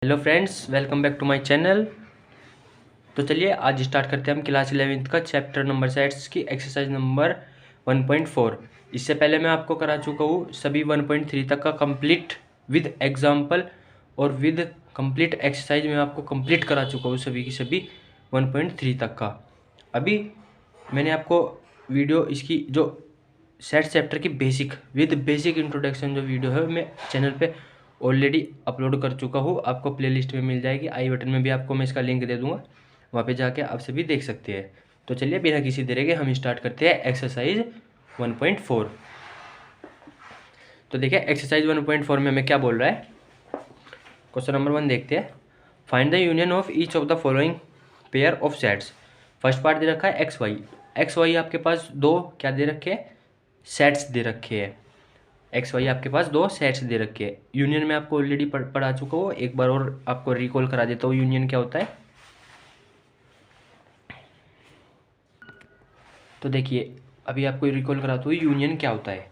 Hello friends, welcome back to my channel. तो चलिए आज स्टार्ट करते हैं हम क्लास 11th का चैप्टर नंबर सेट्स की एक्सरसाइज नंबर 1.4। इससे पहले मैं आपको करा चुका हूँ सभी 1.3 तक का कंप्लीट विद एग्जांपल और विद कंप्लीट एक्सरसाइज में आपको कंप्लीट करा चुका हूँ सभी की सभी 1.3 तक का। अभी मैंने आपको वीडियो इसकी जो सेट चैप्टर की बेसिक विद बेसिक इंट्रोडक्शन जो वीडियो है मैं चैनल पे ऑलरेडी अपलोड कर चुका हूँ। आपको प्लेलिस्ट में मिल जाएगी, आई बटन में भी आपको मैं इसका लिंक दे दूंगा, वहाँ पे जाके आप सभी देख सकते हैं। तो चलिए बिना किसी देरी के हम स्टार्ट करते हैं एक्सरसाइज 1.4। तो देखिए एक्सरसाइज 1.4 में हमें क्या बोल रहा है। क्वेश्चन नंबर 1 देखते हैं। Find the union of each of the following pair of sets. First part दे रखा है एक्स वाई। एक्स वाई आपके पास दो क्या दे रखे हैं, सेट्स दे रखे हैं। एक्स वाई आपके पास दो सेट्स दे रखे हैं। यूनियन में आपको ऑलरेडी पढ़ा चुका हूँ, एक बार और आपको रिकॉल करा देता हूँ यूनियन क्या होता है। तो देखिए अभी आपको रिकॉल कराता हूँ यूनियन क्या होता है।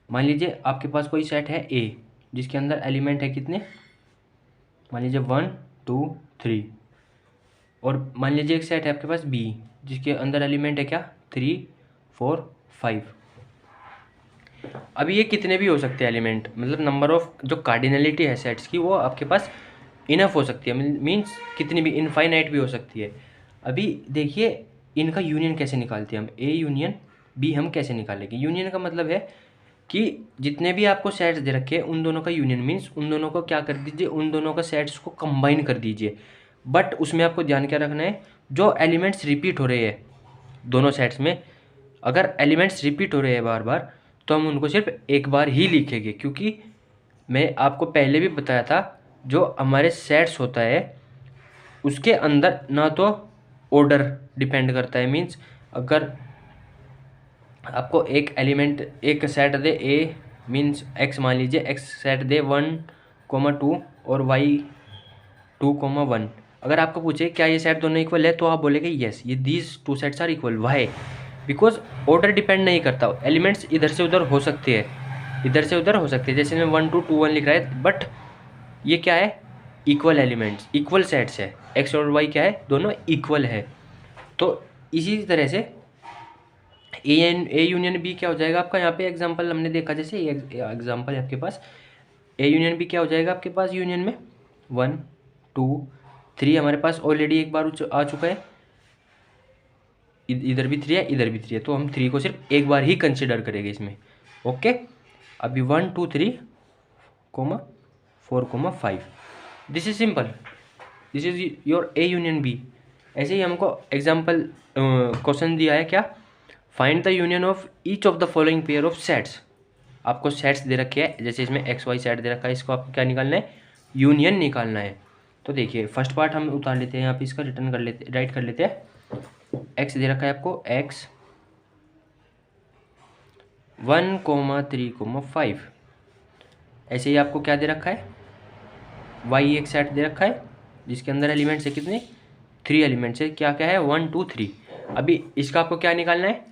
मान लीजिए आपके पास कोई सेट है ए जिसके अंदर एलिमेंट है कितने, मान लीजिए 1 2 3। और मान लीजिए एक सेट है आपके पास बी जिसके अंदर एलिमेंट है क्या 3 4 5। अभी ये कितने भी हो सकते हैं एलिमेंट, मतलब नंबर ऑफ जो कार्डिनलिटी है सेट्स की वो आपके पास इनफ हो सकती है, मीन्स कितनी भी इनफाइनाइट भी हो सकती है। अभी देखिए इनका यूनियन कैसे निकालते हैं हम, ए यूनियन बी हम कैसे निकालेंगे। यूनियन का मतलब है कि जितने भी आपको सेट्स दे रखे हैं उन दोनों का यूनियन मीन्स उन दोनों को क्या कर दीजिए, उन दोनों का सेट्स को कंबाइन कर दीजिए। बट उसमें आपको ध्यान क्या रखना है, जो एलिमेंट्स रिपीट हो रहे हैं दोनों सेट्स में, अगर एलिमेंट्स रिपीट हो रहे हैं बार बार तो हम उनको सिर्फ एक बार ही लिखेंगे, क्योंकि मैं आपको पहले भी बताया था जो हमारे सेट्स होता है उसके अंदर ना तो ऑर्डर डिपेंड करता है, मीन्स अगर आपको एक एलिमेंट एक सेट दे ए मीन्स एक्स, मान लीजिए एक्स सेट दे 1 2 और वाई 2 1। अगर आपको पूछे क्या ये सेट दोनों इक्वल है तो आप बोलेंगे यस ये these two sets are equal. Why? Because order depend नहीं करता, एलिमेंट्स इधर से उधर हो सकते हैं, इधर से उधर हो सकते हैं। जैसे मैं 1 2 2 1 लिख रहा है बट ये क्या है, इक्वल एलिमेंट्स इक्वल सेट्स है, एक्स और वाई क्या है दोनों इक्वल है। तो इसी तरह से ए यूनियन बी क्या हो जाएगा आपका, यहाँ पे एग्जांपल हमने देखा जैसे एग्जांपल है आपके पास ए यूनियन बी क्या हो जाएगा आपके पास यूनियन में 1 2 3 हमारे पास ऑलरेडी एक बार आ चुका है, इधर भी 3 है इधर भी 3 है, तो हम 3 को सिर्फ एक बार ही कंसिडर करेंगे इसमें। ओके अभी 1 2 3 4 5, this is simple, this is your A union B. ऐसे ही हमको एग्जाम्पल क्वेश्चन दिया है क्या, find the union of each of the following pair of sets. आपको सेट्स दे रखे हैं, जैसे इसमें एक्स वाई सेट दे रखा है, इसको आपको क्या निकालना है, यूनियन निकालना है। तो देखिए फर्स्ट पार्ट हम उतार लेते हैं, यहाँ पे इसका रिटर्न कर लेते राइट कर लेते हैं। एक्स दे रखा है आपको एक्स 1 3 5। ऐसे ही आपको क्या दे रखा है, वाई एक सेट दे रखा है जिसके अंदर एलिमेंट्स है कितने 3 एलिमेंट्स है, क्या क्या है 1 2 3। अभी इसका आपको क्या निकालना है,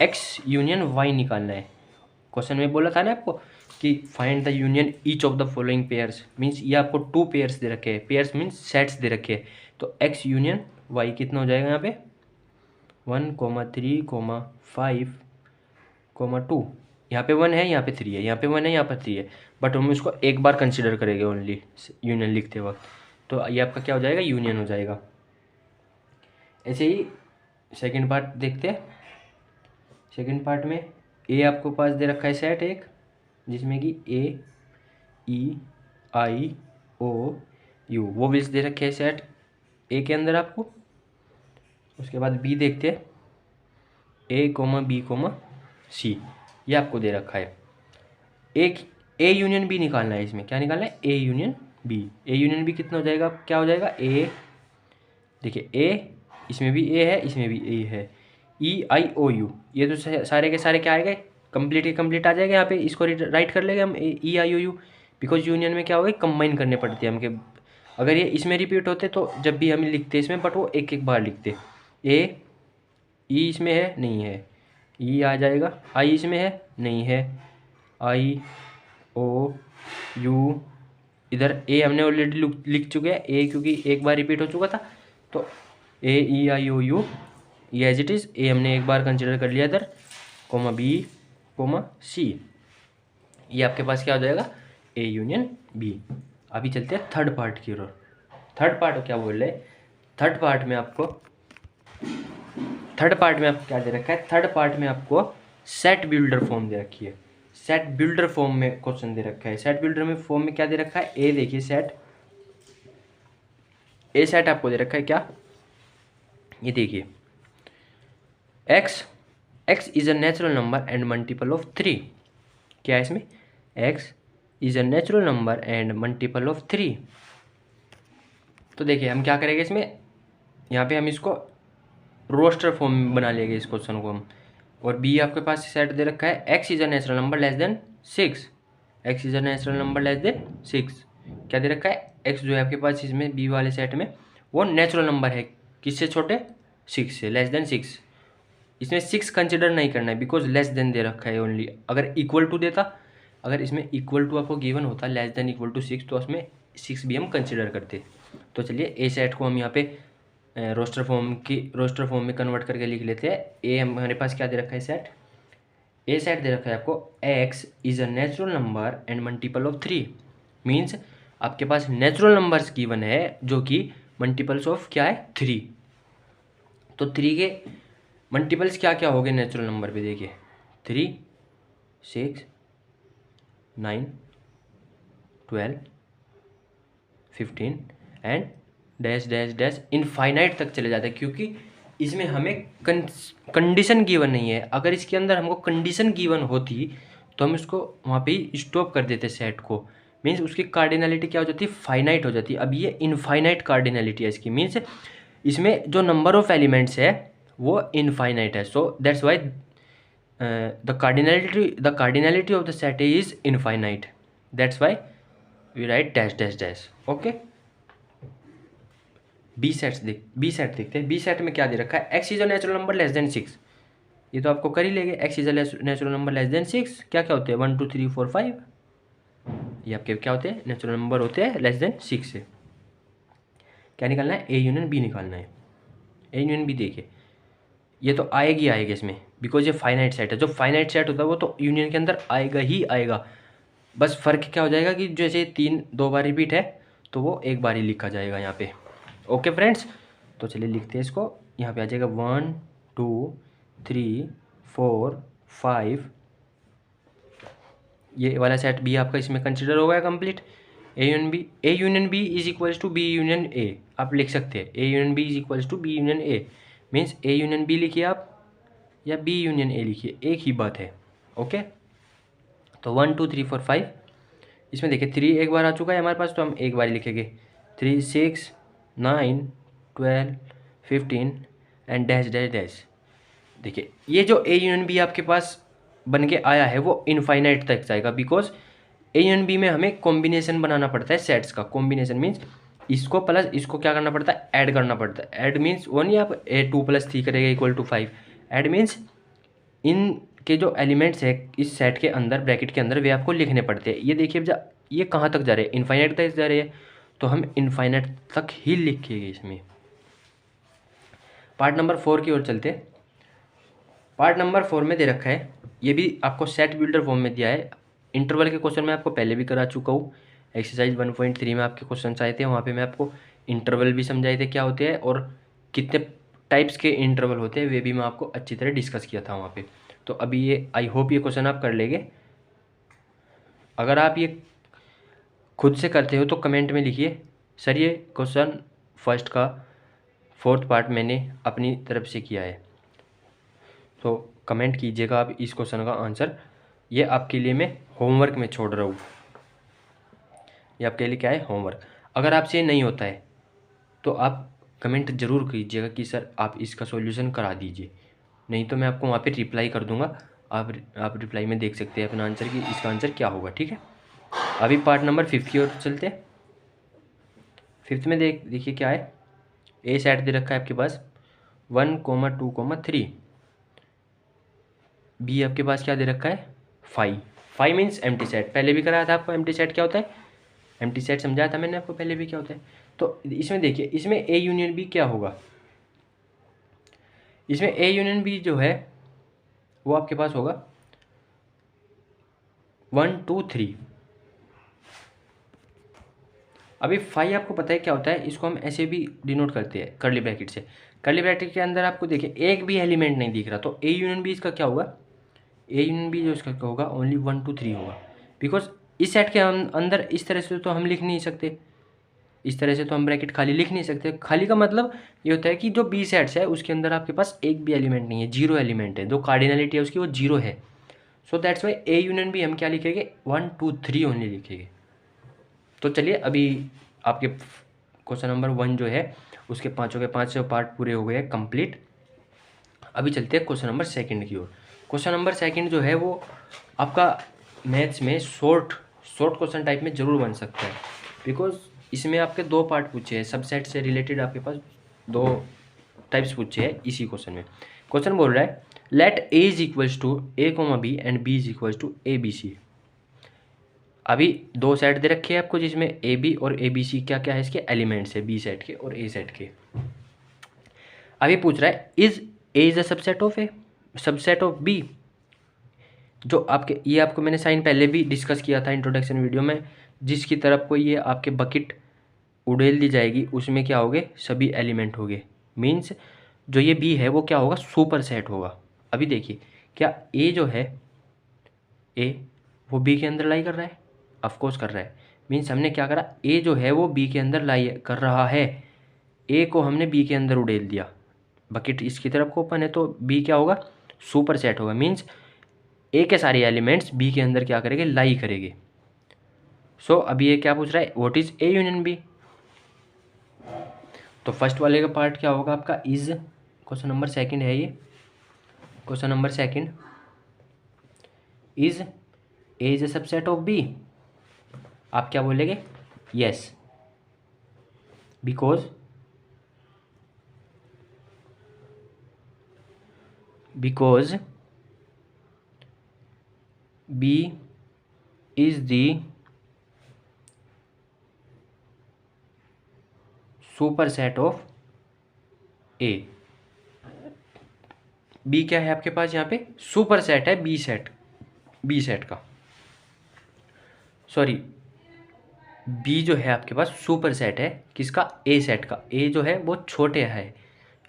एक्स यूनियन वाई निकालना है। क्वेश्चन में बोला था ना आपको कि find the union each of the following pairs, means ये आपको 2 पेयर्स दे रखे हैं, पेयर्स मीन्स सेट्स दे रखे हैं। तो एक्स यूनियन वाई कितना हो जाएगा यहाँ पे 1 3 5 2। यहाँ पे 1 है यहाँ पे 3 है, यहाँ पे 1 है यहाँ पर 3 है, बट हम इसको एक बार कंसिडर करेंगे ओनली यूनियन लिखते वक्त। तो ये आपका क्या हो जाएगा, यूनियन हो जाएगा। ऐसे ही सेकेंड पार्ट देखते हैं। सेकेंड पार्ट में ए आपको पास दे रखा है सेट एक जिसमें कि ए ई आई ओ यू वो विल्स दे रखे हैं सेट ए के अंदर आपको। उसके बाद बी देखते हैं, ए बी सी ये आपको दे रखा है। एक ए यूनियन बी निकालना है, इसमें क्या निकालना है, A union B. A union B कितना हो जाएगा, क्या हो जाएगा ए, देखिए ए इसमें भी ए है इसमें भी ए है, ई आई ओ यू ये तो सारे के सारे क्या आएंगे, कंप्लीट ही कंप्लीट आ जाएगा। यहाँ पे इसको राइट कर लेंगे हम ई आई ओ यू, बिकॉज यूनियन में क्या होगा कंबाइन करने पड़ते हैं हमके। अगर ये इसमें रिपीट होते तो जब भी हम लिखते इसमें, बट वो एक एक बार लिखते। ए ई इसमें है नहीं है, ई आ जाएगा, आई इसमें है नहीं है, आई ओ यू इधर ए हमने ऑलरेडी लिख चुके हैं, ए क्योंकि एक बार रिपीट हो चुका था, तो ए ई आई ओ यू ये एज इट इज़, ए हमने एक बार कंसिडर कर लिया इधर, कोमा बी कोमा सी, ये आपके पास क्या हो जाएगा, ए यूनियन बी। अभी चलते हैं थर्ड पार्ट की ओर। थर्ड पार्ट क्या बोल रहे हैं, थर्ड पार्ट में आपको क्या दे रखा है, थर्ड पार्ट में आपको सेट बिल्डर फॉर्म दे रखी है। सेट बिल्डर फॉर्म में क्वेश्चन दे रखा है। सेट बिल्डर में फॉर्म में क्या दे रखा है, ए देखिए सेट, ए सेट आपको दे रखा है क्या, ये देखिए x is a natural number and multiple of 3। क्या है इसमें, x is a natural number and multiple of 3। तो देखिए हम क्या करेंगे इसमें, यहाँ पे हम इसको रोस्टर फॉर्म में बना लेंगे इस क्वेश्चन को हम। और बी आपके पास सेट दे रखा है, x is a natural number less than 6, x is a natural number less than 6। क्या दे रखा है, x जो है आपके पास इसमें बी वाले सेट में वो नेचुरल नंबर है, किससे छोटे, 6 से, लेस देन 6। इसमें 6 कंसिडर नहीं करना है बिकॉज लेस देन दे रखा है ओनली। अगर इक्वल टू देता, अगर इसमें इक्वल टू आपको गिवन होता लेस देन इक्वल टू 6, तो उसमें 6 भी हम कंसिडर करते। तो चलिए ए सेट को हम यहाँ पे रोस्टर फॉर्म में कन्वर्ट करके लिख लेते हैं। ए हमारे पास क्या दे रखा है सेट, ए सेट दे रखा है आपको, x is a natural number and multiple of 3। Means आपके पास नेचुरल नंबर्स गिवन है जो कि मल्टीपल्स ऑफ क्या है, 3। तो 3 के मल्टीपल्स क्या क्या हो गए नेचुरल नंबर पे, देखिए 3, 6, 9, 12, 15 and dash dash dash infinite तक चले जाते हैं, क्योंकि इसमें हमें कंडीशन गिवन नहीं है। अगर इसके अंदर हमको कंडीशन गिवन होती तो हम इसको वहाँ पे ही स्टॉप कर देते सेट को। मीन्स उसकी कार्डिनलिटी क्या हो जाती है, फाइनाइट हो जाती है। अब ये इनफाइनाइट कार्डिनलिटी है इसकी, मीन्स इसमें जो नंबर ऑफ एलिमेंट्स है वो इनफाइनाइट है। So that's why the cardinality of the set is infinite, that's why we write dash dash dash. Okay, B set देखते हैं। बी सेट में क्या दे रखा है, x is a natural number less than 6। ये तो आपको कर ही लेंगे, x is a natural number less than 6। क्या क्या होते हैं, 1 2 3 4 5, ये आपके क्या होते हैं, नेचुरल नंबर होते हैं लेस देन 6 से। क्या निकालना है, ए यूनियन बी निकालना है। ए यूनियन बी देखिए, ये तो आएगी इसमें, बिकॉज ये फाइनाइट सेट है। जो फाइनाइट सेट होता है वो तो यूनियन के अंदर आएगा ही आएगा। बस फर्क क्या हो जाएगा कि जैसे 3 2 बार रिपीट है तो वो एक बार ही लिखा जाएगा यहाँ पे। ओके फ्रेंड्स, तो चलिए लिखते हैं इसको। यहाँ पे आ जाएगा 1 2 3 4 5, ये वाला सेट भी आपका इसमें कंसिडर हो गया complete. A union B is equals to B union A, आप लिख सकते हैं A union B is equals to B union A. Means A union B लिखिए आप या बी यूनियन ए लिखिए, एक ही बात है। ओके, तो 1 2 3 4 5, इसमें देखिए 3 एक बार आ चुका है हमारे पास, तो हम एक बार ही लिखेंगे 3 6 9 12 15 एंड डैश डैश डैश। देखिए ये जो ए यूनियन बी आपके पास बन के आया है वो इनफाइनाइट तक जाएगा, बिकॉज ए यूनियन बी में हमें कॉम्बिनेशन बनाना पड़ता है सेट्स का। कॉम्बिनेशन मीन्स इसको प्लस इसको क्या करना पड़ता है, ऐड करना पड़ता है। ऐड मीन्स वो नहीं आप ए 2 + 3 करेगा इक्वल टू 5। ऐड मीन्स इन के जो एलिमेंट्स है इस सेट के अंदर, ब्रैकेट के अंदर, वे आपको लिखने पड़ते हैं। ये देखिए ये कहाँ तक जा रहे हैं, इनफाइनाइट तक जा रहे हैं, तो हम इनफाइनाइट तक ही लिखेंगे इसमें। पार्ट नंबर 4 की ओर चलते। पार्ट नंबर 4 में दे रखा है, ये भी आपको सेट बिल्डर फॉर्म में दिया है। इंटरवल के क्वेश्चन मैं आपको पहले भी करा चुका हूँ। एक्सरसाइज 1.3 में आपके क्वेश्चन आए थे, वहाँ पे मैं आपको इंटरवल भी समझाए थे क्या होते हैं और कितने टाइप्स के इंटरवल होते हैं, वे भी मैं आपको अच्छी तरह डिस्कस किया था वहाँ पे। तो अभी ये आई होप ये क्वेश्चन आप कर लेंगे। अगर आप ये खुद से करते हो तो कमेंट में लिखिए, सर ये क्वेश्चन फर्स्ट का 4th पार्ट मैंने अपनी तरफ से किया है। तो कमेंट कीजिएगा आप इस क्वेश्चन का आंसर। ये आपके लिए मैं होमवर्क में छोड़ रहा हूँ, ये आपके लिए क्या है, होमवर्क। अगर आपसे नहीं होता है तो आप कमेंट ज़रूर कीजिएगा कि सर आप इसका सॉल्यूशन करा दीजिए, नहीं तो मैं आपको वहाँ पे रिप्लाई कर दूँगा। आप रिप्लाई में देख सकते हैं अपना आंसर कि इसका आंसर क्या होगा, ठीक है। अभी पार्ट नंबर 5 की ओर चलते हैं। 5th में देखिए क्या है, ए सेट दे रखा है आपके पास 1 2 3। बी आपके पास क्या दे रखा है, 5 मीन्स एम्प्टी सेट। पहले भी कराया था आपको एम्प्टी सेट क्या होता है, एम्प्टी सेट समझाया था मैंने आपको पहले भी क्या होता है। तो इसमें देखिए, इसमें ए यूनियन बी क्या होगा, इसमें ए यूनियन बी जो है वो आपके पास होगा 1 2 3। अभी फाई आपको पता है क्या होता है, इसको हम ऐसे भी डिनोट करते हैं कर्ली ब्रैकेट से। कर्ली ब्रैकेट के अंदर आपको देखिए एक भी एलिमेंट नहीं दिख रहा, तो ए यूनियन बी इसका क्या होगा, ए यूनियन बी जो इसका क्या होगा, ओनली 1 2 3 होगा। बिकॉज इस सेट के अंदर इस तरह से तो हम लिख नहीं सकते, इस तरह से तो हम ब्रैकेट खाली लिख नहीं सकते। खाली का मतलब ये होता है कि जो बी सेट्स है उसके अंदर आपके पास एक भी एलिमेंट नहीं है, जीरो एलिमेंट है, जो कार्डिनलिटी है उसकी वो जीरो है। So that's why A union B हम क्या लिखेंगे, 1 2 3 ओनली लिखेंगे। तो चलिए अभी आपके क्वेश्चन नंबर 1 जो है उसके पाँचों के 5 पार्ट पूरे हो गए कंप्लीट। अभी चलते हैं क्वेश्चन नंबर 2 की ओर। क्वेश्चन नंबर 2 जो है वो आपका मैथ्स में शॉर्ट क्वेश्चन टाइप में ज़रूर बन सकता है, बिकॉज इसमें आपके 2 पार्ट पूछे हैं, सबसेट से रिलेटेड आपके पास 2 टाइप्स पूछे हैं इसी क्वेश्चन में। क्वेश्चन बोल रहा है let A is equals to A comma B and B is equals to A B C. अभी 2 सेट दे रखे हैं आपको जिसमें ए बी और ए बी सी क्या क्या है इसके एलिमेंट्स है, बी सेट के और ए सेट के। अभी पूछ रहा है is A is a subset of B. जो आपके ये आपको मैंने साइन पहले भी डिस्कस किया था इंट्रोडक्शन वीडियो में, जिसकी तरफ को ये आपके बकेट उड़ेल दी जाएगी उसमें क्या होगे, सभी एलिमेंट होंगे। मीन्स जो ये बी है वो क्या होगा, सुपर सेट होगा। अभी देखिए क्या ए जो है, ए वो बी के अंदर लाई कर रहा है, ऑफकोर्स कर रहा है। मीन्स हमने क्या करा, ए जो है वो बी के अंदर लाई कर रहा है, ए को हमने बी के अंदर उड़ेल दिया। बकेट इसकी तरफ को ओपन है तो बी क्या होगा, सुपर सेट होगा। मीन्स ए के सारे एलिमेंट्स बी के अंदर क्या करेंगे, लाई करेंगे। सो अभी ये क्या पूछ रहा है, what is A union B. तो फर्स्ट वाले का पार्ट क्या होगा आपका, इज, क्वेश्चन नंबर 2 है ये, question number 2 is A is a subset of B. आप क्या बोलेंगे, yes, because B is the superset of A. B क्या है आपके पास यहाँ पे, सुपर सेट है बी सेट का, सॉरी बी जो है आपके पास सुपर सेट है किसका, ए सेट का। ए जो है वो छोटे है,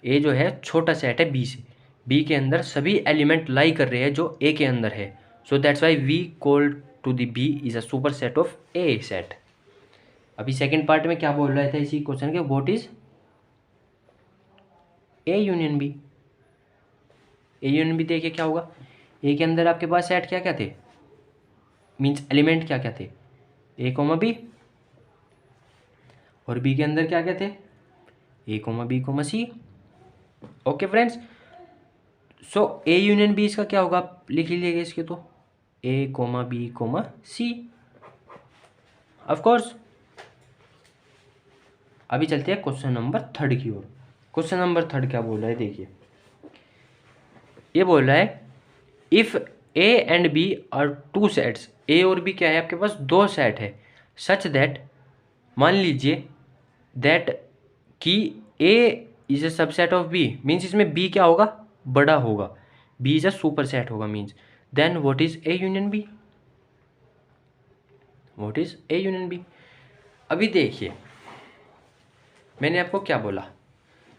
ए जो है छोटा सेट है बी से, बी के अंदर सभी एलिमेंट लाई कर रहे हैं जो ए के अंदर है। So that's why we call to the B is a superset of A set. अभी सेकंड पार्ट में क्या बोल रहा था इसी क्वेश्चन के, what is A union B. A union B देखिए क्या होगा, ए के अंदर आपके पास सेट क्या क्या थे, मीन्स एलिमेंट क्या क्या थे, ए कोमा बी, और बी के अंदर क्या क्या थे, A comma B comma C. Okay friends, so A union B इसका क्या होगा, आप लिख लीजिएगा इसके, तो A comma B comma C of course. अभी चलते हैं क्वेश्चन नंबर 3 की ओर। क्वेश्चन नंबर 3 क्या बोल रहा है देखिए, ये बोल रहा है if A and B are 2 sets, A और बी क्या है आपके पास 2 सेट है, सच दैट, मान लीजिए दैट कि A is a subset of B, means इसमें बी क्या होगा, बड़ा होगा, B is a superset होगा। Means then what is A union B, what is A union B. अभी देखिए मैंने आपको क्या बोला,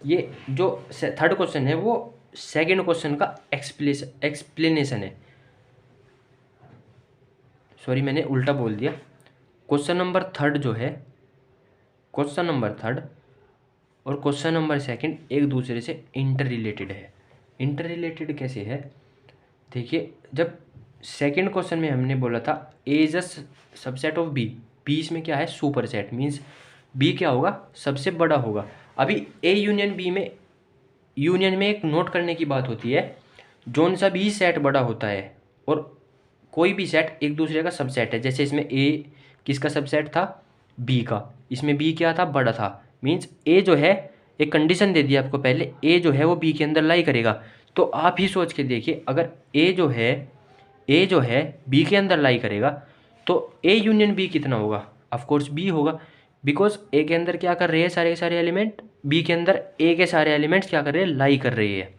ये जो 3rd क्वेश्चन है वो 2nd क्वेश्चन का एक्सप्लेनेशन है, सॉरी मैंने उल्टा बोल दिया। क्वेश्चन नंबर 3 जो है, क्वेश्चन नंबर 3 और क्वेश्चन नंबर 2 एक दूसरे से इंटर रिलेटेड है। इंटर रिलेटेड कैसे है, देखिए जब 2nd क्वेश्चन में हमने बोला था A is a subset of B, B इसमें क्या है, सुपर सेट, मीन्स बी क्या होगा, सबसे बड़ा होगा। अभी ए यूनियन बी में, यूनियन में एक नोट करने की बात होती है, जोन सा भी सेट बड़ा होता है और कोई भी सेट एक दूसरे का सबसेट है। जैसे इसमें ए किसका सबसेट था, बी का, इसमें बी क्या था, बड़ा था। मीन्स ए जो है, एक कंडीशन दे दी आपको पहले, ए जो है वो बी के अंदर लाई करेगा। तो आप ही सोच के देखिए, अगर ए जो है बी के अंदर लाई करेगा तो ए यूनियन बी कितना होगा, ऑफ कोर्स बी होगा, बिकॉज ए के अंदर क्या कर रहे हैं सारे के सारे एलिमेंट, बी के अंदर ए के सारे एलिमेंट्स क्या कर रहे हैं, लाई कर रही है।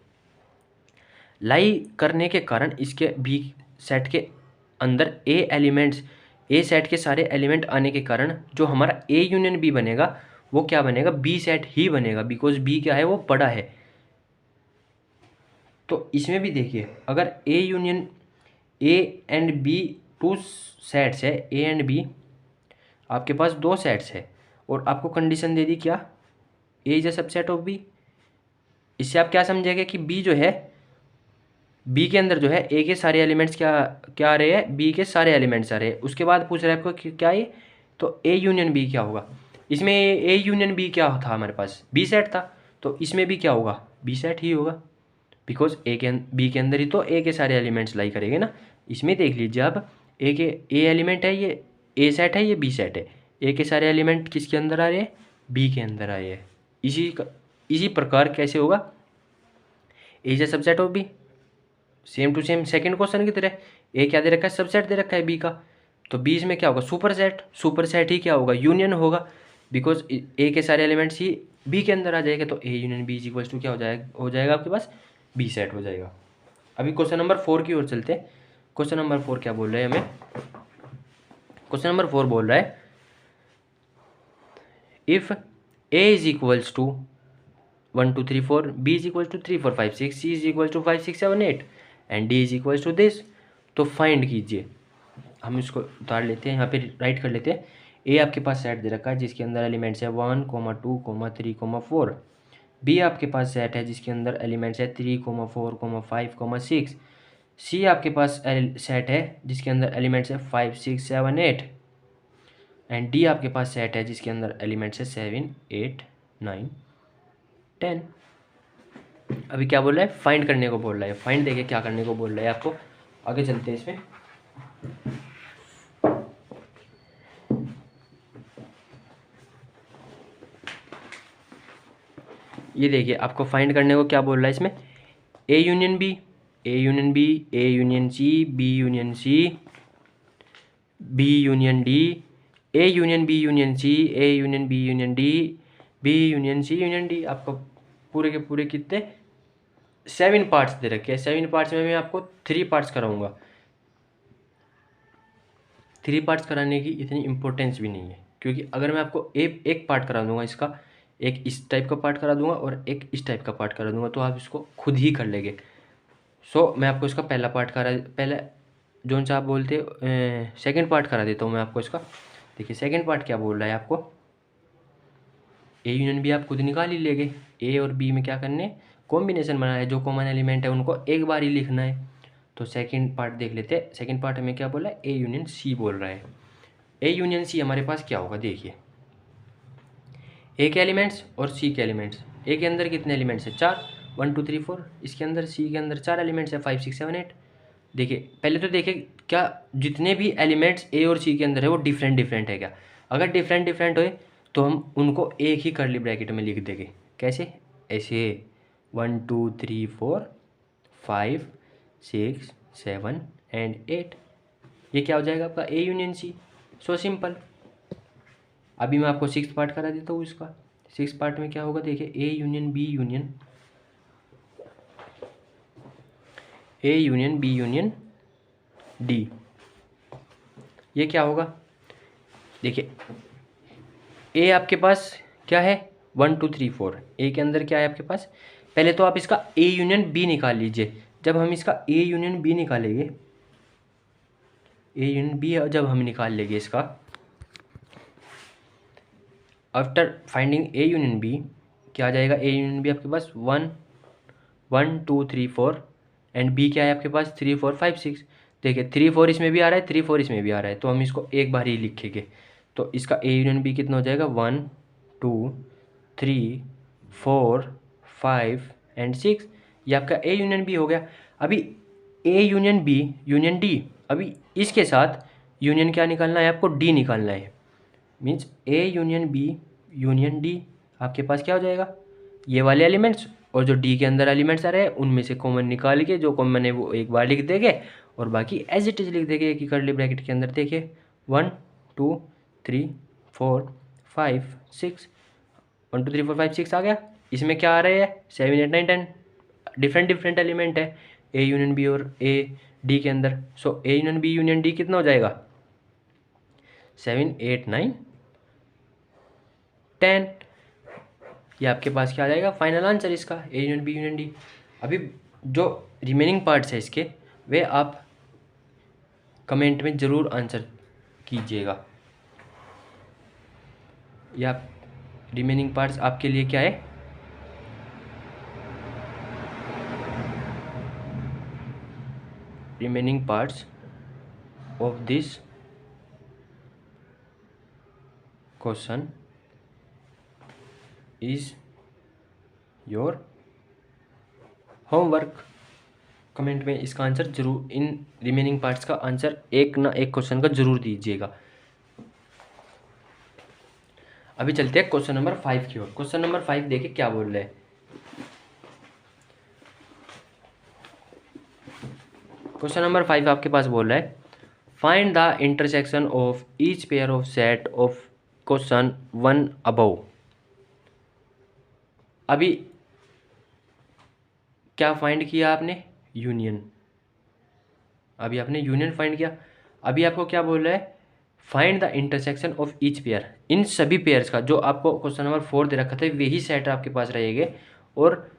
लाई करने के कारण इसके बी सेट के अंदर ए एलिमेंट्स, ए सेट के सारे एलिमेंट आने के कारण जो हमारा ए यूनियन बी बनेगा वो क्या बनेगा, बी सेट ही बनेगा, बिकॉज बी क्या है, वो बड़ा है। तो इसमें भी देखिए, अगर A union A and B two sets है, ए एंड बी आपके पास दो सेट्स है, और आपको कंडीशन दे दी क्या, A is a subset of B. इससे आप क्या समझेंगे कि बी जो है, बी के अंदर जो है ए के सारे एलिमेंट्स क्या क्या आ रहे हैं, बी के सारे एलिमेंट्स आ रहे हैं। उसके बाद पूछ रहा है आपको क्या ये, तो ए यूनियन बी क्या होगा। इसमें ए यूनियन बी क्या था, हमारे पास बी सेट था, तो इसमें भी क्या होगा, बी सेट ही होगा, बिकॉज ए के बी के अंदर ही तो ए के सारे एलिमेंट्स लाई करेंगे ना। इसमें देख लीजिए आप, ए के ए एलिमेंट है, ये ए सेट है, ये बी सेट है, ए के सारे एलिमेंट किसके अंदर आ रहे हैं, बी के अंदर आए हैं। इसी प्रकार कैसे होगा, A is a subset of B, same to same second question की तरह। ए क्या दे रखा है, सबसेट दे रखा है बी का, तो बी इसमें क्या होगा, सुपर सेट, सुपर सेट ही क्या होगा, यूनियन होगा, बिकॉज ए के सारे एलिमेंट्स ही बी के अंदर आ जाएगा, तो A union B is equals to क्या हो जाएगा आपके पास, बी सेट हो जाएगा। अभी क्वेश्चन नंबर 4 की ओर चलते हैं। क्वेश्चन नंबर 4 क्या बोल रहे हैं हमें, क्वेश्चन नंबर 4 बोल रहा है, if A is equals to 1 2 3 4, B is equal to 3 4 5 6, C is equal to 5 6 7 8 and D is equal to this, तो फाइंड कीजिए। हम इसको उतार लेते हैं, यहाँ पे राइट कर लेते हैं। ए आपके पास सेट दे रखा है जिसके अंदर एलिमेंट्स है 1 2 3 4। बी आपके पास सेट है जिसके अंदर एलिमेंट्स है 3 4 5 6। सी आपके पास सेट है जिसके अंदर एलिमेंट्स है 5 6 7 8 एंड डी आपके पास सेट है जिसके अंदर एलिमेंट्स है 7 8 9 10। अभी क्या बोल रहा है, फाइंड करने को बोल रहा है। फाइंड देखिए क्या करने को बोल रहा है आपको, आगे चलते हैं इसमें। ये देखिए आपको फाइंड करने को क्या बोल रहा है इसमें, A union B, A union B, A union C, B union C, B union D, A union B union C, A union B union D, B union C union D. आपको पूरे के पूरे कितने 7 पार्ट्स दे रखे हैं। 7 parts में मैं आपको 3 पार्ट्स कराऊंगा। 3 पार्ट्स कराने की इतनी इंपॉर्टेंस भी नहीं है, क्योंकि अगर मैं आपको एक पार्ट करा दूंगा इसका, एक इस टाइप का पार्ट करा दूंगा और एक इस टाइप का पार्ट करा दूंगा, तो आप इसको खुद ही कर लेंगे। सो मैं आपको इसका पहला पार्ट पहले जोन सा आप बोलते सेकंड पार्ट करा देता हूँ मैं आपको इसका। देखिए सेकंड पार्ट क्या बोल रहा है आपको, ए यूनियन बी आप खुद निकाल ही लेंगे। ए और बी में क्या करने, कॉम्बिनेशन बनाना है, जो कॉमन एलिमेंट है उनको एक बार ही लिखना है। तो सेकंड पार्ट देख लेते हैं। सेकंड पार्ट हमें क्या बोला है, ए यूनियन सी बोल रहा है। ए यूनियन सी हमारे पास क्या होगा, देखिए ए के एलिमेंट्स और सी के एलिमेंट्स। ए के अंदर कितने एलिमेंट्स है, 4 1 2 3 4। इसके अंदर सी के अंदर 4 एलिमेंट्स है 5 6 7 8। देखिए पहले तो देखिए क्या जितने भी एलिमेंट्स ए और सी के अंदर है वो डिफरेंट डिफरेंट है क्या। अगर डिफरेंट डिफरेंट हो तो हम उनको एक ही कर्ली ब्रैकेट में लिख देंगे। कैसे, ऐसे 1 2 3 4 5 6 7 एंड 8। ये क्या हो जाएगा आपका ए यूनियन सी। So simple. अभी मैं आपको 6th पार्ट करा देता हूँ इसका। 6th पार्ट में क्या होगा, देखिए A union B union, A union B union D. ये क्या होगा, देखिए ए आपके पास क्या है 1 2 3 4। ए के अंदर क्या है आपके पास, पहले तो आप इसका ए यूनियन बी निकाल लीजिए। जब हम इसका ए यूनियन बी निकालेंगे, ए यूनियन बी जब हम निकाल लेंगे इसका, after finding A union B क्या आ जाएगा, ए यूनियन बी आपके पास 1 1 2 3 4 एंड बी क्या है आपके पास 3 4 5 6। देखिए 3 4 इसमें भी आ रहा है, 3 4 इसमें भी आ रहा है, तो हम इसको एक बार ही लिखेंगे। तो इसका ए यूनियन बी कितना हो जाएगा, 1 2 3 4 5 एंड 6। ये आपका ए यूनियन बी हो गया। अभी A union B union D, अभी इसके साथ यूनियन क्या निकालना है आपको, डी निकालना है। Means A union B union D आपके पास क्या हो जाएगा, ये वाले एलिमेंट्स और जो डी के अंदर एलिमेंट्स आ रहे हैं उनमें से कॉमन निकाल के जो कॉमन है वो एक बार लिख देंगे और बाकी एज इट इज लिख देंगे एक ही कर्ली ब्रैकेट के अंदर। देखिए 1 2 3 4 5 6, 1 2 3 4 5 6 आ गया। इसमें क्या आ रहा है 7 8 9 10, डिफरेंट डिफरेंट एलिमेंट है ए यूनियन बी और ए डी के अंदर। So A union B union D कितना हो जाएगा 7 8 9 10। ये आपके पास क्या आ जाएगा फाइनल आंसर इसका A union B union D. अभी जो रिमेनिंग पार्ट्स है इसके वे आप कमेंट में ज़रूर आंसर कीजिएगा। या रिमेनिंग पार्ट्स आपके लिए क्या है remaining parts of this question is your homework. Comment में इसका आंसर जरूर, इन रिमेनिंग पार्ट्स का आंसर एक ना एक क्वेश्चन का जरूर दीजिएगा। अभी चलते हैं क्वेश्चन नंबर 5 की ओर। क्वेश्चन नंबर 5 देखिए क्या बोल रहे हैं। क्वेश्चन नंबर 5 आपके पास बोल रहा है find the intersection of each pair of set of question 1 above. अभी क्या फाइंड किया आपने यूनियन, अभी आपने यूनियन फाइंड किया। अभी आपको क्या बोल रहा है find the intersection of each pair, इन सभी पेयर्स का जो आपको क्वेश्चन नंबर 4 दे रखा था वही सेट आपके पास रहेंगे और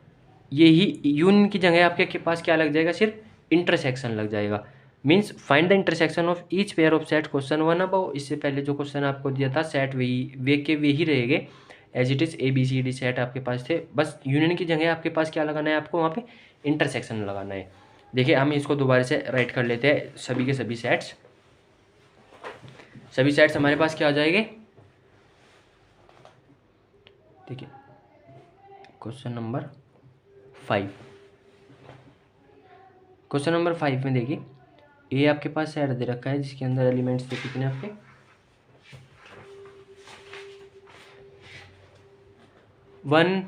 यही यूनियन की जगह आपके पास क्या लग जाएगा सिर्फ इंटरसेक्शन लग जाएगा। Means find the intersection of each pair of set question 1 above. इससे पहले जो क्वेश्चन आपको दिया था सेट वही वे के वही रहेंगे as it is ABCD set आपके पास थे, बस यूनियन की जगह आपके पास क्या लगाना है आपको वहाँ पे इंटरसेक्शन लगाना है। देखिए हम इसको दोबारा से राइट कर लेते हैं सभी के सभी सेट्स। सभी सेट्स हमारे पास क्या आ जाएंगे देखिए क्वेश्चन नंबर 5। क्वेश्चन नंबर 5 में देखिए ए आपके पास सेट दे रखा है जिसके अंदर एलिमेंट्स थे कितने आपके 1,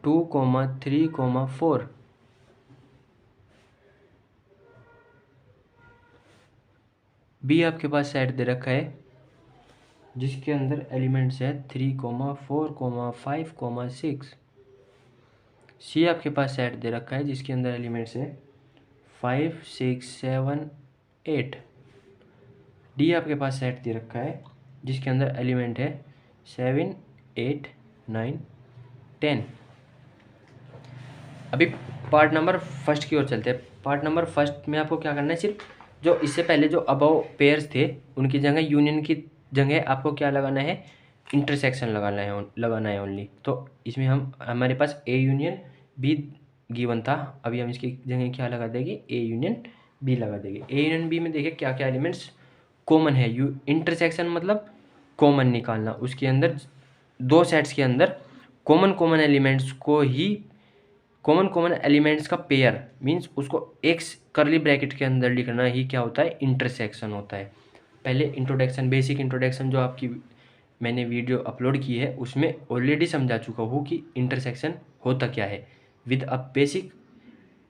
2, 3, 4। बी आपके पास सेट दे रखा है जिसके अंदर एलिमेंट्स है 3, 4, 5, 6। सी आपके पास सेट दे रखा है जिसके अंदर एलिमेंट्स है 5, 6, 7, 8। डी आपके पास सेट दे रखा है जिसके अंदर एलिमेंट है 7, 8, 9, 10। अभी पार्ट नंबर फर्स्ट की ओर चलते हैं। पार्ट नंबर फर्स्ट में आपको क्या करना है सिर्फ जो इससे पहले जो अबव पेयर्स थे उनकी जगह यूनियन की जगह आपको क्या लगाना है इंटरसेक्शन लगाना है ओनली। तो इसमें हम हमारे पास ए यूनियन बी गिवन था, अभी हम इसकी जगह क्या लगा देंगे ए यूनियन बी लगा देंगे। ए यूनियन बी में देखिए क्या क्या एलिमेंट्स कॉमन है। इंटरसेक्शन मतलब कॉमन निकालना, उसके अंदर दो सेट्स के अंदर कॉमन एलिमेंट्स को ही कॉमन एलिमेंट्स का पेयर मीन्स उसको एक करली ब्रैकेट के अंदर लिखना ही क्या होता है इंटरसेक्शन होता है। पहले इंट्रोडक्शन बेसिक इंट्रोडक्शन जो आपकी मैंने वीडियो अपलोड की है उसमें ऑलरेडी समझा चुका हूँ कि इंटरसेक्शन होता क्या है with a basic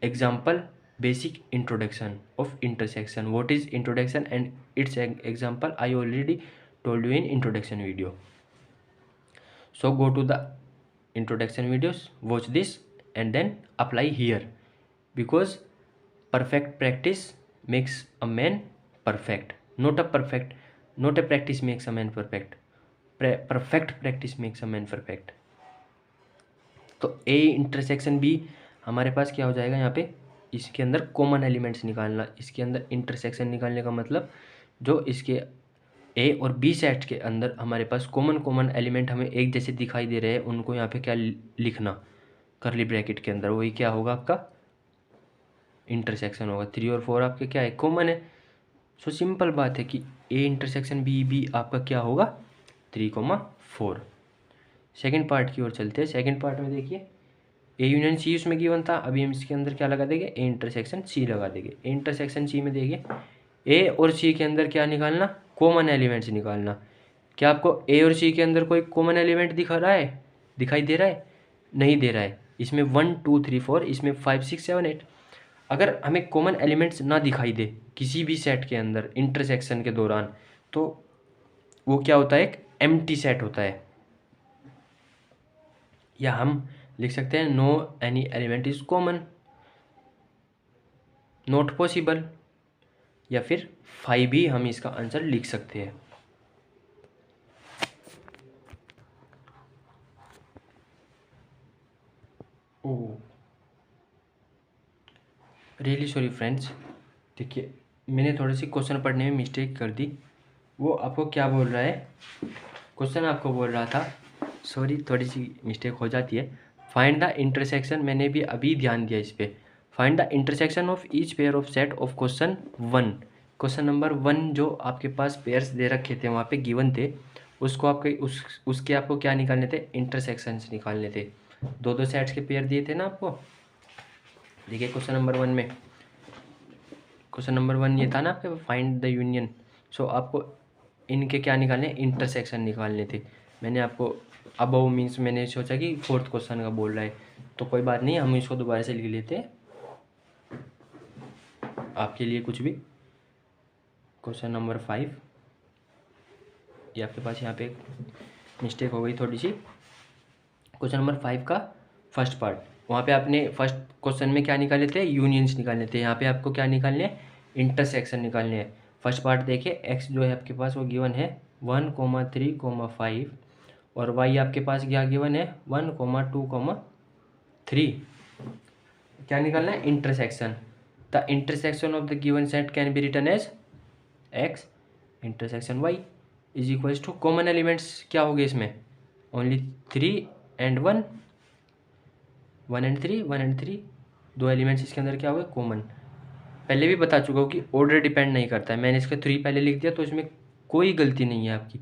example basic introduction of intersection. What is introduction and its example I already told you in introduction video. So go to the introduction videos, watch this and then apply here because perfect practice makes a man perfect, not a practice makes a man perfect, perfect practice makes a man perfect। तो ए intersection B हमारे पास क्या हो जाएगा यहाँ पे इसके अंदर कॉमन एलिमेंट्स निकालना, इसके अंदर इंटरसेक्शन निकालने का मतलब जो इसके ए और बी सेट के अंदर हमारे पास कॉमन एलिमेंट हमें एक जैसे दिखाई दे रहे हैं उनको यहाँ पे क्या लिखना करली ब्रैकेट के अंदर, वही क्या होगा आपका इंटरसेक्शन होगा। 3 और 4 आपके क्या है कॉमन है। सो सिंपल बात है कि ए इंटरसेक्शन बी आपका क्या होगा 3, 4। सेकेंड पार्ट की ओर चलते हैं। सेकेंड पार्ट में देखिए ए यूनियन सी उसमें गिवन था, अभी हम इसके अंदर क्या लगा देंगे ए इंटरसेक्शन सी लगा देंगे। ए इंटरसेक्शन सी में देखिए ए और सी के अंदर क्या निकालना कॉमन एलिमेंट्स निकालना। क्या आपको ए और सी के अंदर कोई कॉमन एलिमेंट दिखाई दे रहा है नहीं दे रहा है। इसमें 1, 2, 3, 4, इसमें 5, 6, 7, 8। अगर हमें कॉमन एलिमेंट्स ना दिखाई दे किसी भी सेट के अंदर इंटरसेक्शन के दौरान, तो वो क्या होता है, एक एम्प्टी सेट होता है। या हम लिख सकते हैं no any element is common, not possible, या फिर 5 भी हम इसका आंसर लिख सकते हैं। ओह रियली सॉरी फ्रेंड्स, देखिए मैंने थोड़ी सी क्वेश्चन पढ़ने में मिस्टेक कर दी। वो आपको क्या बोल रहा है, क्वेश्चन आपको बोल रहा था, सॉरी थोड़ी सी मिस्टेक हो जाती है। फाइंड द इंटरसेक्शन, मैंने भी अभी ध्यान दिया इस पर। Find the intersection of each pair of set of question 1। Question number 1 जो आपके पास पेयर्स दे रखे थे वहाँ पे गिवन थे, उसको आपके उसके आपको क्या निकालने थे, इंटरसेक्शंस निकालने थे। दो सेट्स के पेयर दिए थे ना आपको। देखिए क्वेश्चन नंबर 1 में, क्वेश्चन नंबर 1 ये था ना आपके, फाइंड द यूनियन। सो आपको इनके क्या निकालने, इंटरसेक्शन निकालने थे। मैंने आपको अबव मीन्स मैंने सोचा कि 4th क्वेश्चन का बोल रहा है, तो कोई बात नहीं, हम इसको दोबारा से लिख लेते हैं आपके लिए कुछ भी। क्वेश्चन नंबर 5, ये आपके पास यहाँ पे मिस्टेक हो गई थोड़ी सी। क्वेश्चन नंबर 5 का फर्स्ट पार्ट, वहाँ पे आपने फर्स्ट क्वेश्चन में क्या निकाले थे, यूनियंस निकालने थे। यहाँ पे आपको क्या निकालने हैं, इंटरसेक्शन निकालने हैं। फर्स्ट पार्ट देखिए, एक्स जो है आपके पास वो गिवन है 1,3,5 और वाई आपके पास क्या गिवन है 1,2,3। क्या निकालना है, intersection. The intersection of the given set can be written as X intersection Y is equals to, common elements क्या हो गए इसमें, ओनली 3 and 1, 1 and 3, 1 and 3, दो एलिमेंट्स इसके अंदर क्या हो गए, कॉमन। पहले भी बता चुका हूँ कि ऑर्डर डिपेंड नहीं करता है, मैंने इसका 3 पहले लिख दिया तो इसमें कोई गलती नहीं है आपकी,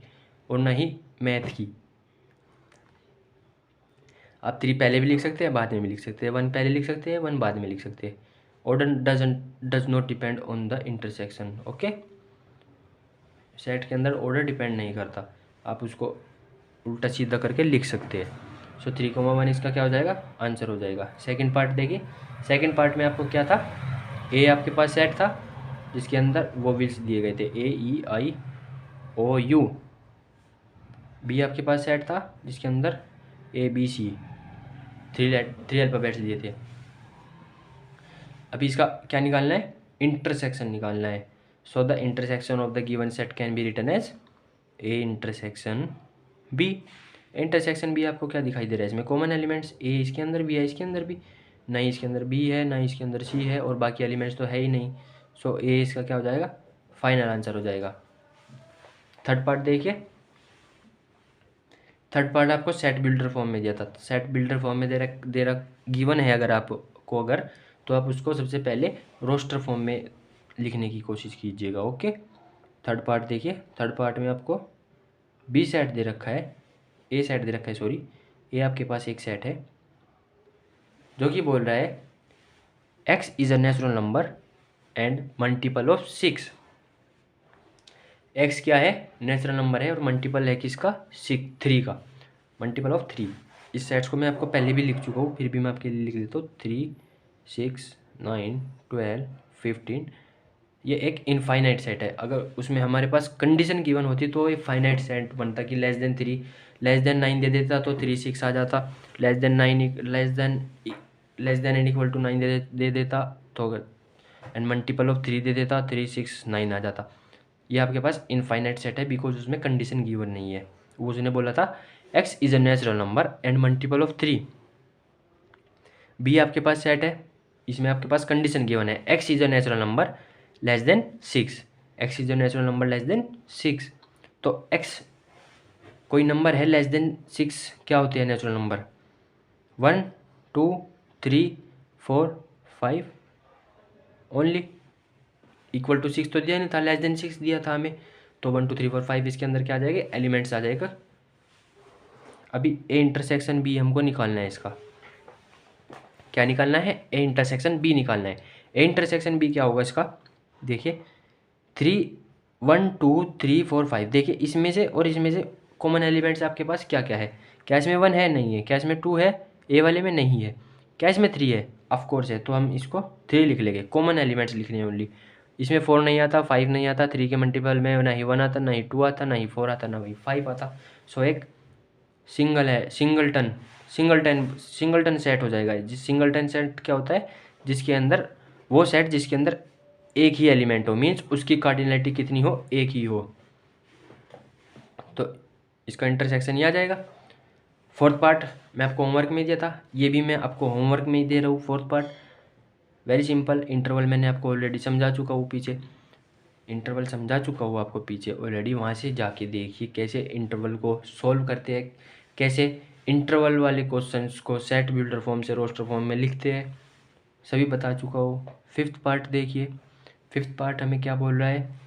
और ना ही मैथ की। आप 3 पहले भी लिख सकते हैं, बाद में भी लिख सकते हैं, 1 पहले लिख सकते हैं, 1 बाद में लिख सकते हैं। Order does not depend on the intersection. Okay, set के अंदर ऑर्डर डिपेंड नहीं करता, आप उसको उल्टा सीधा करके लिख सकते हैं। सो 3,1 इसका क्या हो जाएगा, आंसर हो जाएगा। सेकंड पार्ट देखिए, सेकंड पार्ट में आपको क्या था, ए आपके पास सेट था जिसके अंदर वोवेल्स दिए गए थे A, E, I, O, U। B आपके पास सेट था जिसके अंदर ABC, 3 अल्फ़ाबेट्स दिए थे। अभी इसका क्या निकालना है, इंटरसेक्शन निकालना है। So the intersection of the given set can be written as A intersection B। Intersection B आपको क्या दिखाई दे रहा है, इसमें कॉमन एलिमेंट्स A इसके अंदर भी है, इसके अंदर भी नहीं, इसके अंदर B है, ना इसके अंदर C है, और बाकी एलिमेंट्स तो है ही नहीं। सो A इसका क्या हो जाएगा, फाइनल आंसर हो जाएगा। थर्ड पार्ट देखिए, थर्ड पार्ट आपको सेट बिल्डर फॉर्म में दिया था। सेट बिल्डर फॉर्म में दे रहा गिवन है अगर आपको, अगर तो आप उसको सबसे पहले रोस्टर फॉर्म में लिखने की कोशिश कीजिएगा। ओके, थर्ड पार्ट देखिए, थर्ड पार्ट में आपको बी सेट दे रखा है, ए सेट दे रखा है, सॉरी ए आपके पास एक सेट है जो कि बोल रहा है x is a natural number and multiple of 6। X क्या है, नेचुरल नंबर है, और मल्टीपल है किसका, 3 का, मल्टीपल ऑफ 3। इस सेट्स को मैं आपको पहले भी लिख चुका हूँ, फिर भी मैं आपके लिए लिख देता हूँ। 3, 6, 9, 12, 15। ये एक इनफाइनाइट सेट है। अगर उसमें हमारे पास कंडीशन गिवन होती तो एक फाइनाइट सेट बनता कि लेस देन 3, लेस देन 9 दे देता तो 3, 6 आ जाता, less than and equal to 9 दे देता तो, एंड मल्टीपल ऑफ 3 दे देता, 3, 6, 9 आ जाता। ये आपके पास इनफाइनाइट सेट है बिकॉज उसमें कंडीशन गिवन नहीं है। वो उसने बोला था x is a natural number and multiple of 3। B आपके पास सेट है, इसमें आपके पास कंडीशन गिवन है x is a natural number less than 6, x is a natural number less than 6। तो एक्स कोई नंबर है लेस देन 6, क्या होते हैं natural number, 1, 2, 3, 4, 5 only. Equal to 6 तो दिया नहीं था, लेस देन 6 दिया था हमें, तो 1, 2, 3, 4, 5 इसके अंदर क्या आ जाएगा, एलिमेंट्स आ जाएगा। अभी ए इंटरसेक्शन बी हमको निकालना है, इसका क्या निकालना है, ए इंटरसेक्शन बी निकालना है। ए इंटरसेक्शन बी क्या होगा इसका, देखिए 3, 1, 2, 3, 4, 5। देखिए इसमें से और इसमें से कॉमन एलिमेंट्स आपके पास क्या क्या है, क्या इसमें 1 है, नहीं है, क्या इसमें 2 है, ए वाले में नहीं है, क्या इसमें 3 है, ऑफ कोर्स है, तो हम इसको 3 लिख लेंगे, कॉमन एलिमेंट्स लिखने हैं ओनली। इसमें 4 नहीं आता, 5 नहीं आता, 3 के मल्टीपल में ना ही 1 आता, ना ही 2 आता, ना ही 4 आता, ना ही 5 आता। सो एक सिंगल है, सिंगलटन सेट हो जाएगा। जिस सिंगलटन सेट क्या होता है, जिसके अंदर वो सेट जिसके अंदर एक ही एलिमेंट हो, मीन्स उसकी कार्डिनलिटी कितनी हो, एक ही हो, तो इसका इंटरसेक्शन ये आ जाएगा। फोर्थ पार्ट मैं आपको होमवर्क में दिया था, ये भी मैं आपको होमवर्क में ही दे रहा हूँ। Fourth part very simple, interval मैंने आपको ऑलरेडी समझा चुका हूँ पीछे, इंटरवल समझा चुका हूँ आपको पीछे ऑलरेडी। वहाँ से जाके देखिए कैसे इंटरवल को सॉल्व करते हैं, कैसे इंटरवल वाले क्वेश्चंस को सेट बिल्डर फॉर्म से रोस्टर फॉर्म में लिखते हैं, सभी बता चुका हूँ। फिफ्थ पार्ट देखिए, फिफ्थ पार्ट हमें क्या बोल रहा है,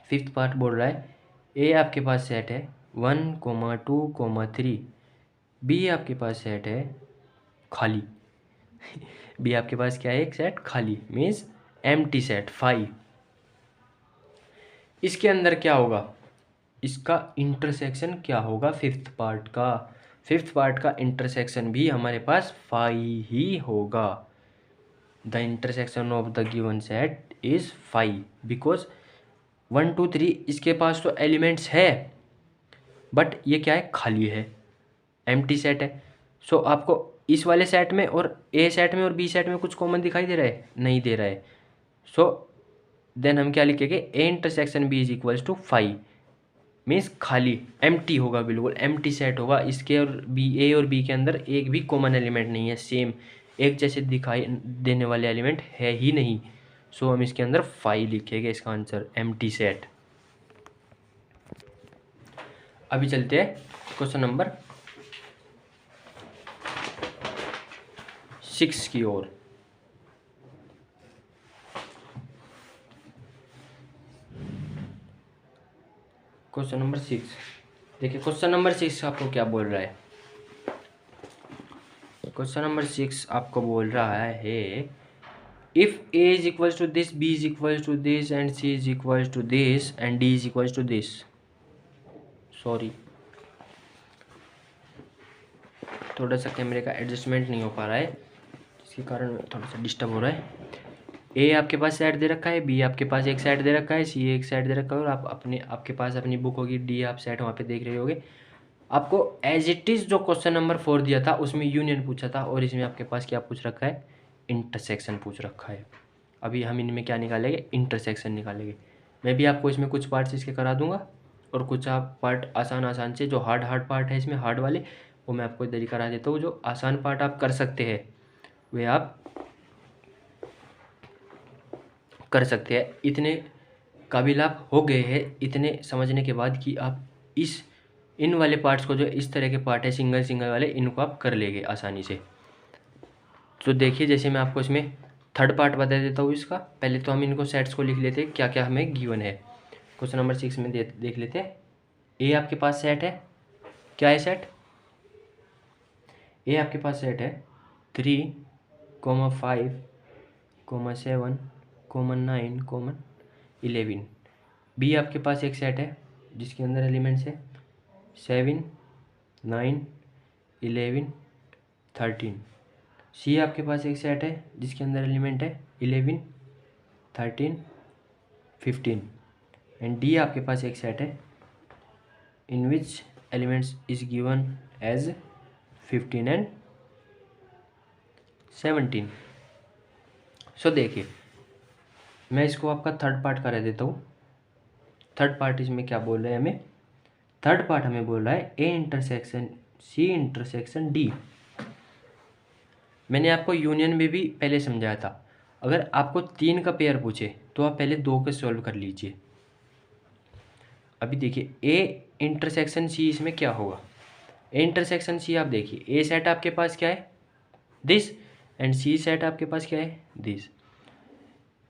फिफ्थ पार्ट बोल रहा है ए आपके पास सेट है 1, 2, 3, बी आपके पास सेट है खाली बी आपके पास क्या है, एक सेट खाली, मीन्स एम्प्टी सेट 5। इसके अंदर क्या होगा, इसका इंटरसेक्शन क्या होगा, फिफ्थ पार्ट का, फिफ्थ पार्ट का इंटरसेक्शन भी हमारे पास 5 ही होगा। The intersection of the given set is 5 because 1, 2, 3 इसके पास तो एलिमेंट्स है, बट ये क्या है, खाली है, एम्प्टी सेट है। सो आपको इस वाले सेट में और ए सेट में और बी सेट में कुछ कॉमन दिखाई दे रहा है, नहीं दे रहा है। सो देन हम क्या लिखेंगे, A intersection B is equals to 5, means खाली एम्प्टी होगा, बिल्कुल एम्प्टी सेट होगा। इसके और बी, ए और बी के अंदर एक भी कॉमन एलिमेंट नहीं है, सेम एक जैसे दिखाई देने वाले एलिमेंट है ही नहीं। सो हम इसके अंदर 5 लिखेंगे, इसका आंसर एम्प्टी सेट। अभी चलते हैं क्वेश्चन नंबर 6 की ओर। क्वेश्चन नंबर 6 देखिए, क्वेश्चन नंबर 6 आपको क्या बोल रहा है, क्वेश्चन नंबर 6 आपको बोल रहा है if a is equals to this, b is equals to this and c is equals to this and d is equals to this. Sorry, थोड़ा सा कैमरे का एडजस्टमेंट नहीं हो पा रहा है, जिसके कारण थोड़ा सा डिस्टर्ब हो रहा है। ए आपके पास सेट दे रखा है, बी आपके पास एक सेट दे रखा है, सी एक सेट दे रखा है, और आपके पास अपनी बुक होगी, डी आप सेट वहाँ पे देख रहे होगे। आपको एज इट इज़ जो क्वेश्चन नंबर 4 दिया था उसमें यूनियन पूछा था, और इसमें आपके पास क्या पूछ रखा है, इंटरसेक्शन पूछ रखा है। अभी हम इनमें क्या निकालेंगे, इंटरसेक्शन निकालेंगे। मैं भी आपको इसमें कुछ पार्ट्स इसके करा दूंगा, और कुछ आप पार्ट आसान से, जो हार्ड पार्ट है इसमें हार्ड वाले, वो मैं आपको इधर ही करा देता हूँ। जो आसान पार्ट आप कर सकते हैं वे आप कर सकते हैं। इतने काबिल आप हो गए हैं इतने समझने के बाद कि आप इन वाले पार्ट्स को, जो इस तरह के पार्ट है सिंगल वाले, इनको आप कर लेंगे आसानी से। तो देखिए, जैसे मैं आपको इसमें थर्ड पार्ट बता देता हूँ इसका। पहले तो हम इनको सेट्स को लिख लेते हैं, क्या क्या हमें गिवन है। क्वेश्चन नंबर 6 में देख लेते हैं। ए आपके पास सेट है, क्या है सेट, ए आपके पास सेट है 3, 5, 7, 9, 11। बी आपके पास एक सेट है जिसके अंदर एलिमेंट्स है 7, 9, 11, 13। सी आपके पास एक सेट है जिसके अंदर एलिमेंट है 11, 13, 15। एंड डी आपके पास एक सेट है in which elements is given as 15 and 17। So देखिए, मैं इसको आपका थर्ड पार्ट करा देता हूँ। थर्ड पार्ट इसमें क्या बोल रहे हैं हमें, थर्ड पार्ट हमें बोल रहा है A intersection C intersection D. मैंने आपको यूनियन में भी पहले समझाया था। अगर आपको 3 का पेयर पूछे तो आप पहले 2 के सॉल्व कर लीजिए। अभी देखिए, ए इंटरसेक्शन सी इसमें क्या होगा, ए इंटरसेक्शन सी आप देखिए, ए सेट आपके पास क्या है, दिस, एंड सी सेट आपके पास क्या है, दिस।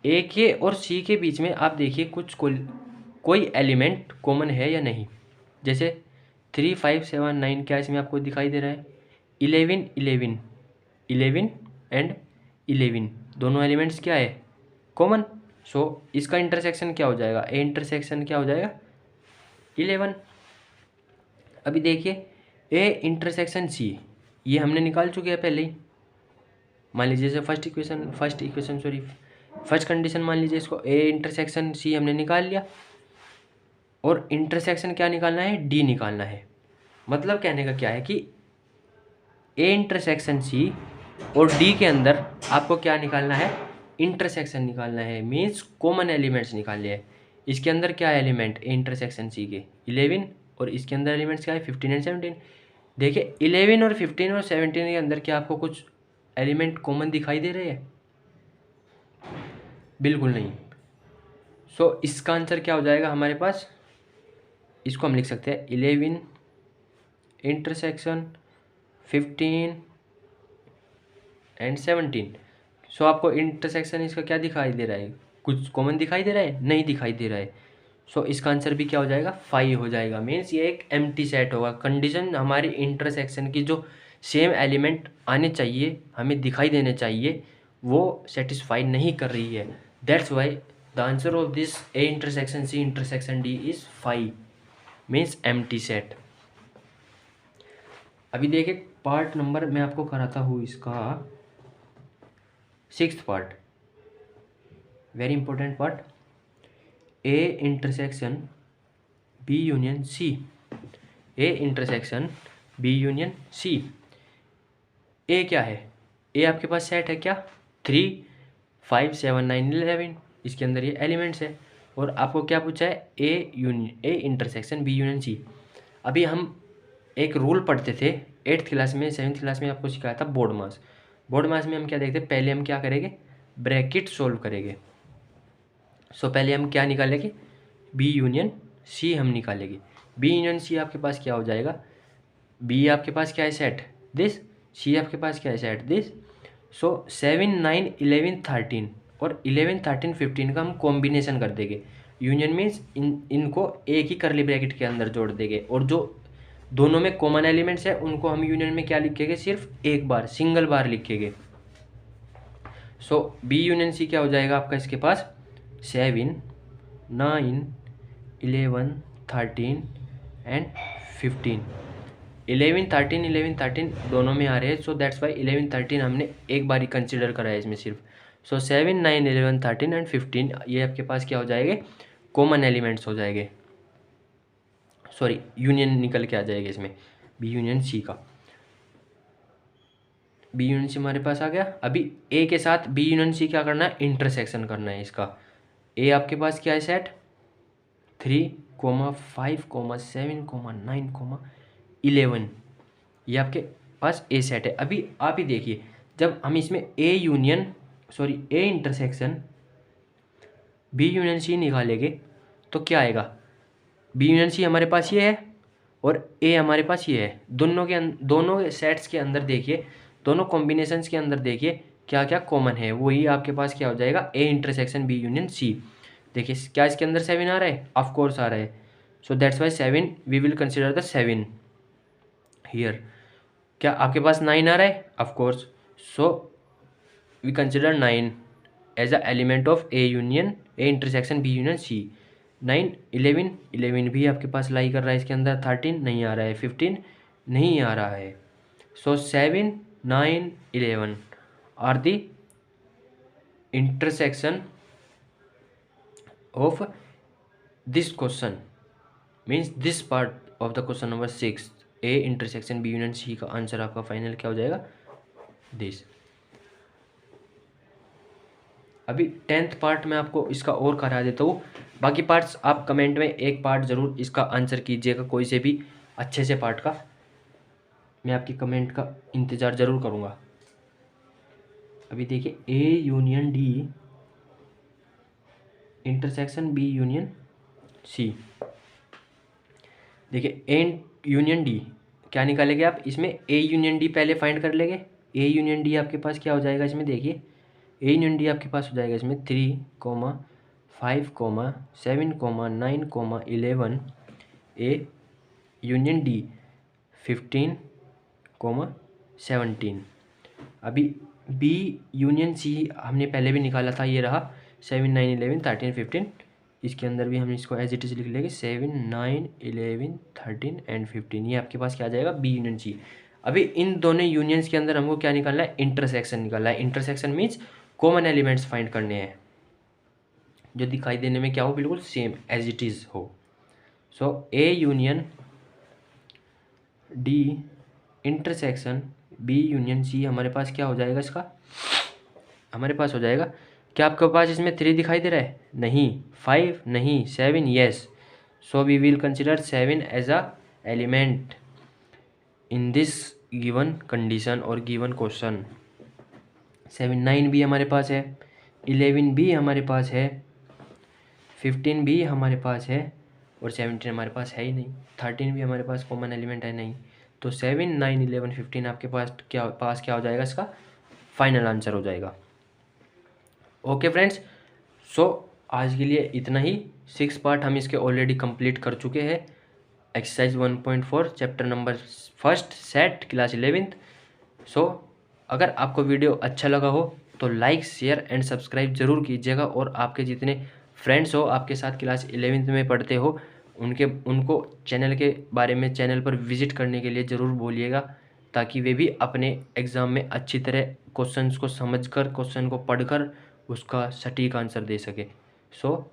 ए के और सी के बीच में आप देखिए कुछ कोई एलिमेंट कॉमन है या नहीं। जैसे 3, 5, 7, 9 क्या इसमें आपको दिखाई दे रहा है, 11, 11, 11 एंड 11 दोनों एलिमेंट्स क्या है, कॉमन। सो इसका इंटरसेक्शन क्या हो जाएगा, ए इंटरसेक्शन क्या हो जाएगा, 11। अभी देखिए, ए इंटरसेक्शन सी ये हमने निकाल चुके हैं पहले ही, मान लीजिए जैसे फर्स्ट कंडीशन मान लीजिए इसको ए इंटरसेक्शन सी हमने निकाल लिया, और इंटरसेक्शन क्या निकालना है, डी निकालना है। मतलब कहने का क्या है कि ए इंटरसेक्शन सी और डी के अंदर आपको क्या निकालना है, इंटरसेक्शन निकालना है, मीन्स कॉमन एलिमेंट्स निकालने हैं। इसके अंदर क्या है एलिमेंट ए इंटरसेक्शन सी के 11, और इसके अंदर एलिमेंट्स क्या है 15 एंड 17। देखिए 11 और 15 और 17 के अंदर क्या आपको कुछ एलिमेंट कॉमन दिखाई दे रहे हैं? बिल्कुल नहीं। सो इसका आंसर क्या हो जाएगा हमारे पास, इसको हम लिख सकते हैं 11 इंटरसेक्शन 15 एंड 17। सो आपको इंटरसेक्शन इसका क्या दिखाई दे रहा है, कुछ कॉमन दिखाई दे रहा है? नहीं दिखाई दे रहा है। सो इसका आंसर भी क्या हो जाएगा, 5 हो जाएगा। मीन्स ये एक एम्प्टी सेट होगा। कंडीशन हमारी इंटरसेक्शन की जो सेम एलिमेंट आने चाहिए, हमें दिखाई देने चाहिए, वो सेटिस्फाई नहीं कर रही है। That's why the answer of this A intersection C intersection D is 5, means empty set. अभी देखिए पार्ट नंबर मैं आपको कराता हूँ इसका 6th part, very important part, A intersection B union C. A intersection B union C. A क्या है, ए आपके पास सेट है क्या, 3 5 7 9 11, इसके अंदर ये एलिमेंट्स है। और आपको क्या पूछा है, A intersection B union C. अभी हम एक रूल पढ़ते थे 8th क्लास में, 7th क्लास में आपको सिखाया था बोर्ड मास। बोर्ड मास में हम क्या देखते, पहले हम क्या करेंगे, ब्रैकेट सोल्व करेंगे। सो पहले हम क्या निकालेंगे, बी यूनियन सी हम निकालेंगे। बी यूनियन सी आपके पास क्या हो जाएगा, बी आपके पास क्या है सेट दिस, सी आपके पास क्या है सेट दिस। सो 7 9 11 13 और 11 13 15 का हम कॉम्बिनेशन कर देंगे। यूनियन मीन्स इनको एक ही करली ब्रैकेट के अंदर जोड़ देंगे, और जो दोनों में कॉमन एलिमेंट्स है उनको हम यूनियन में क्या लिखेंगे, सिर्फ एक बार, सिंगल बार लिखेंगे। सो बी यूनियन सी क्या हो जाएगा आपका इसके पास, 7 9 11 13 एंड 15। 11 13 दोनों में आ रहे हैं। सो दैट्स वाई 11 13 हमने एक बार ही कंसिडर करा है इसमें सिर्फ। सो 7 9 11 13 एंड 15 ये आपके पास क्या हो जाएंगे, कॉमन एलिमेंट्स हो जाएंगे, सॉरी यूनियन निकल के आ जाएगा इसमें बी यूनियन सी का। बी यूनियन सी हमारे पास आ गया। अभी ए के साथ बी यूनियन सी क्या करना है, इंटरसेक्शन करना है इसका। ए आपके पास क्या है सेट 3 5 7 9 11, ये आपके पास ए सेट है। अभी आप ही देखिए, जब हम इसमें A intersection B union C निकालेंगे तो क्या आएगा, बी यूनियन सी हमारे पास ये है और ए हमारे पास ये है। दोनों सेट्स के अंदर देखिए, दोनों कॉम्बिनेशंस के अंदर देखिए क्या क्या कॉमन है, वही आपके पास क्या हो जाएगा, A intersection B union C. देखिए क्या इसके अंदर 7 आ रहा है, ऑफ कोर्स आ रहा है। So that's why 7 we will consider the 7 here. क्या आपके पास 9 आ रहा है, of course, so we consider 9 as a element of A intersection B union C. 9 11 भी आपके पास लाई कर रहा है इसके अंदर, 13 नहीं आ रहा है, 15 नहीं आ रहा है। So 7 9 11 are the intersection of this question, means this part of the question number 6, A intersection B union C का आंसर आपका फाइनल क्या हो जाएगा, दिस। अभी 10th पार्ट में आपको इसका और करा देता हूँ, बाकी पार्ट्स आप कमेंट में एक पार्ट ज़रूर इसका आंसर कीजिएगा, कोई से भी अच्छे से पार्ट का, मैं आपकी कमेंट का इंतज़ार ज़रूर करूँगा। अभी देखिए A union D intersection B union C. देखिए ए यूनियन डी क्या निकालेंगे आप, इसमें ए यूनियन डी पहले फाइंड कर लेंगे। ए यूनियन डी आपके पास क्या हो जाएगा इसमें, देखिए ए यूनियन डी आपके पास हो जाएगा इसमें 3 5 7 9 11, ए यूनियन डी 15 17। अभी बी यूनियन सी हमने पहले भी निकाला था, ये रहा 7 9 11 13 15। इसके अंदर भी हम इसको एज इट इज लिख लेंगे 7 9 11 13 एंड 15, ये आपके पास क्या आ जाएगा, बी यूनियन सी। अभी इन दोनों यूनियंस के अंदर हमको क्या निकालना है, इंटरसेक्शन निकालना है। Intersection means common elements find करने हैं जो दिखाई देने में क्या हो, बिल्कुल सेम एज इट इज़ हो। So A union D intersection B union C हमारे पास क्या हो जाएगा, इसका हमारे पास हो जाएगा, क्या आपके पास इसमें 3 दिखाई दे रहा है, नहीं, 5 नहीं, 7 yes. So we will consider 7 as a element in this given condition और गिवन क्वेश्चन। 7 9 भी हमारे पास है, 11 भी हमारे पास है, 15 भी हमारे पास है, और 17 हमारे पास है ही नहीं। 13 भी हमारे पास कॉमन एलिमेंट है नहीं। तो 7 9 11 15 आपके पास क्या हो जाएगा, इसका फाइनल आंसर हो जाएगा। ओके फ्रेंड्स, सो आज के लिए इतना ही। 6 पार्ट हम इसके ऑलरेडी कंप्लीट कर चुके हैं। Exercise 1.4 chapter number 1 set class 11th। सो अगर आपको वीडियो अच्छा लगा हो तो लाइक शेयर एंड सब्सक्राइब ज़रूर कीजिएगा, और आपके जितने फ्रेंड्स हो आपके साथ क्लास 11th में पढ़ते हो उनको चैनल के बारे में, चैनल पर विजिट करने के लिए ज़रूर बोलिएगा, ताकि वे भी अपने एग्ज़ाम में अच्छी तरह क्वेश्चंस को समझकर, क्वेश्चन को पढ़कर उसका सटीक आंसर दे सके। So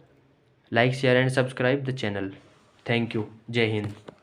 like share and subscribe the channel. Thank you. जय हिंद।